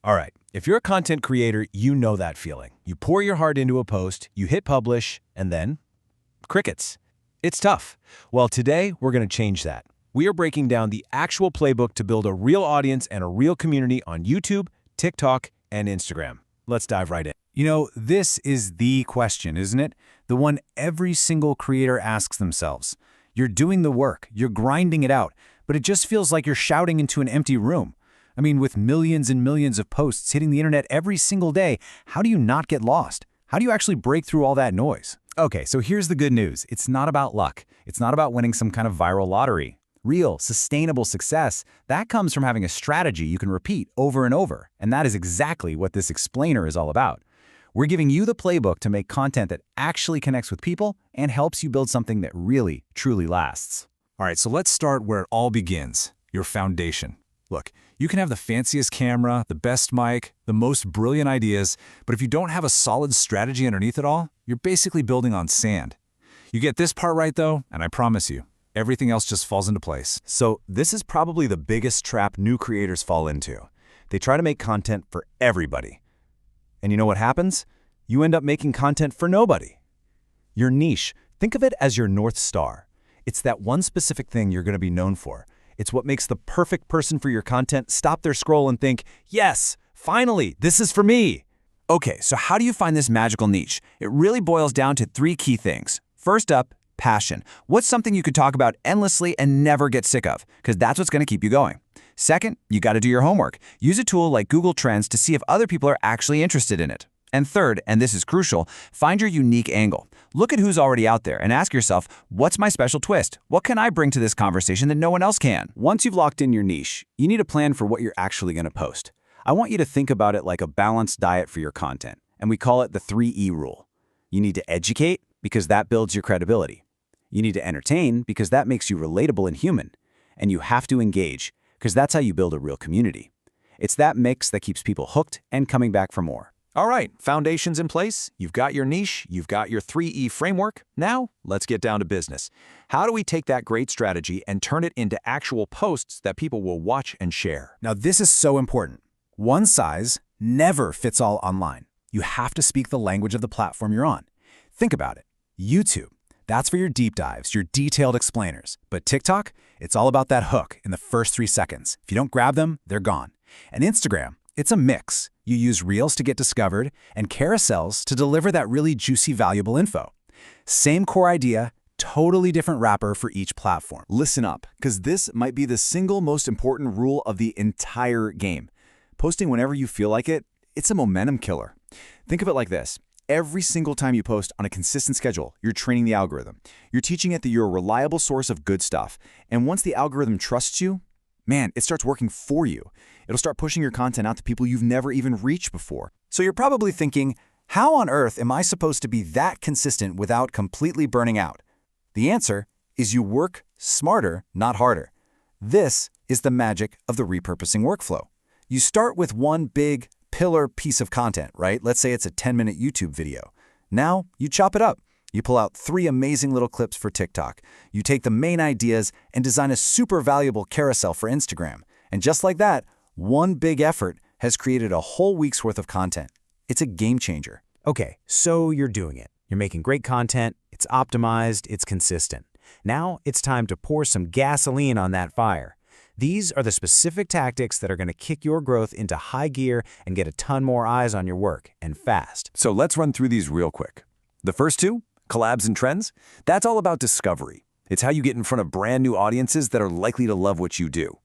All right, if you're a content creator, you know that feeling. You pour your heart into a post, you hit publish, and then crickets. It's tough. Well, today we're going to change that. We are breaking down the actual playbook to build a real audience and a real community on YouTube, TikTok, and Instagram. Let's dive right in. You know, this is the question, isn't it? The one every single creator asks themselves. You're doing the work, you're grinding it out, but it just feels like you're shouting into an empty room. I mean, with millions and millions of posts hitting the internet every single day, how do you not get lost? How do you actually break through all that noise? Okay, so here's the good news. It's not about luck. It's not about winning some kind of viral lottery. Real, sustainable success, that comes from having a strategy you can repeat over and over. And that is exactly what this explainer is all about. We're giving you the playbook to make content that actually connects with people and helps you build something that really, truly lasts. All right, so let's start where it all begins, your foundation. Look, you can have the fanciest camera, the best mic, the most brilliant ideas, but if you don't have a solid strategy underneath it all, you're basically building on sand. You get this part right though, and I promise you, everything else just falls into place. So this is probably the biggest trap new creators fall into. They try to make content for everybody. And you know what happens? You end up making content for nobody. Your niche, think of it as your North Star. It's that one specific thing you're going to be known for. It's what makes the perfect person for your content stop their scroll and think, yes, finally, this is for me. Okay, so how do you find this magical niche? It really boils down to three key things. First up, passion. What's something you could talk about endlessly and never get sick of? Because that's what's going to keep you going. Second, you got to do your homework. Use a tool like Google Trends to see if other people are actually interested in it. And third, and this is crucial, find your unique angle. Look at who's already out there and ask yourself, what's my special twist? What can I bring to this conversation that no one else can? Once you've locked in your niche, you need a plan for what you're actually going to post. I want you to think about it like a balanced diet for your content, and we call it the 3E rule. You need to educate, because that builds your credibility. You need to entertain, because that makes you relatable and human. And you have to engage, because that's how you build a real community. It's that mix that keeps people hooked and coming back for more. All right, foundation's in place, you've got your niche, you've got your 3E framework. Now, let's get down to business. How do we take that great strategy and turn it into actual posts that people will watch and share? Now, this is so important. One size never fits all online. You have to speak the language of the platform you're on. Think about it. YouTube, that's for your deep dives, your detailed explainers. But TikTok, it's all about that hook in the first 3 seconds. If you don't grab them, they're gone. And Instagram, it's a mix. You use Reels to get discovered and carousels to deliver that really juicy, valuable info. Same core idea, totally different wrapper for each platform. Listen up, because this might be the single most important rule of the entire game. Posting whenever you feel like it, it's a momentum killer. Think of it like this. Every single time you post on a consistent schedule, you're training the algorithm. You're teaching it that you're a reliable source of good stuff. And once the algorithm trusts you, man, it starts working for you. It'll start pushing your content out to people you've never even reached before. So you're probably thinking, how on earth am I supposed to be that consistent without completely burning out? The answer is you work smarter, not harder. This is the magic of the repurposing workflow. You start with one big pillar piece of content, right? Let's say it's a 10-minute YouTube video. Now you chop it up. You pull out 3 amazing little clips for TikTok. You take the main ideas and design a super valuable carousel for Instagram. And just like that, one big effort has created a whole week's worth of content. It's a game changer. Okay, so you're doing it. You're making great content, it's optimized, it's consistent. Now it's time to pour some gasoline on that fire. These are the specific tactics that are going to kick your growth into high gear and get a ton more eyes on your work, and fast. So let's run through these real quick. The first 2, collabs and trends, that's all about discovery. It's how you get in front of brand new audiences that are likely to love what you do.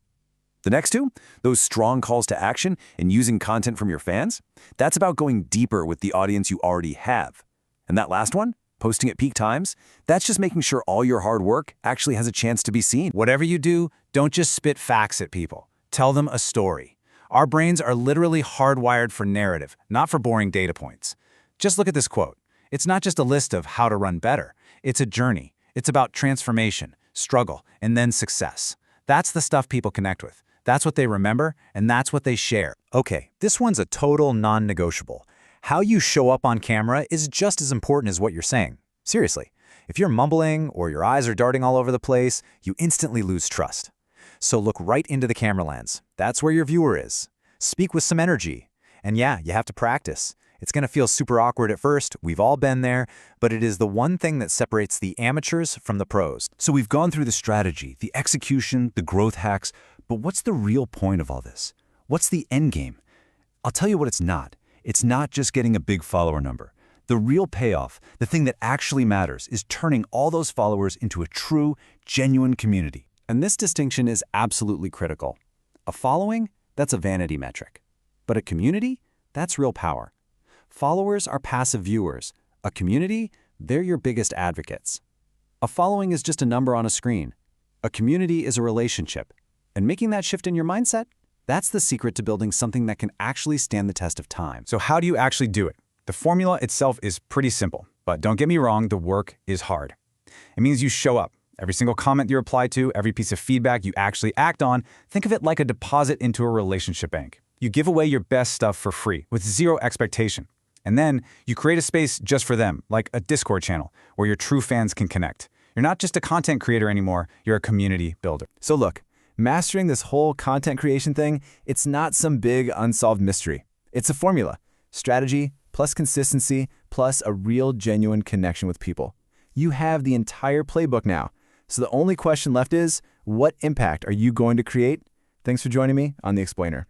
The next 2, those strong calls to action and using content from your fans, that's about going deeper with the audience you already have. And that last one, posting at peak times, that's just making sure all your hard work actually has a chance to be seen. Whatever you do, don't just spit facts at people. Tell them a story. Our brains are literally hardwired for narrative, not for boring data points. Just look at this quote. It's not just a list of how to run better. It's a journey. It's about transformation, struggle, and then success. That's the stuff people connect with. That's what they remember, and that's what they share. Okay, this one's a total non-negotiable. How you show up on camera is just as important as what you're saying. Seriously, if you're mumbling or your eyes are darting all over the place, you instantly lose trust. So look right into the camera lens. That's where your viewer is. Speak with some energy. And yeah, you have to practice. It's going to feel super awkward at first, we've all been there, but it is the one thing that separates the amateurs from the pros. So we've gone through the strategy, the execution, the growth hacks, but what's the real point of all this? What's the end game? I'll tell you what it's not. It's not just getting a big follower number. The real payoff, the thing that actually matters, is turning all those followers into a true, genuine community. And this distinction is absolutely critical. A following, that's a vanity metric. But a community, that's real power. Followers are passive viewers. A community, they're your biggest advocates. A following is just a number on a screen. A community is a relationship. And making that shift in your mindset, that's the secret to building something that can actually stand the test of time. So how do you actually do it? The formula itself is pretty simple, but don't get me wrong, the work is hard. It means you show up. Every single comment you reply to, every piece of feedback you actually act on, think of it like a deposit into a relationship bank. You give away your best stuff for free, with zero expectation. And then you create a space just for them, like a Discord channel, where your true fans can connect. You're not just a content creator anymore, you're a community builder. So look, mastering this whole content creation thing, it's not some big unsolved mystery. It's a formula. Strategy plus consistency plus a real genuine connection with people. You have the entire playbook now. So the only question left is, what impact are you going to create? Thanks for joining me on The Explainer.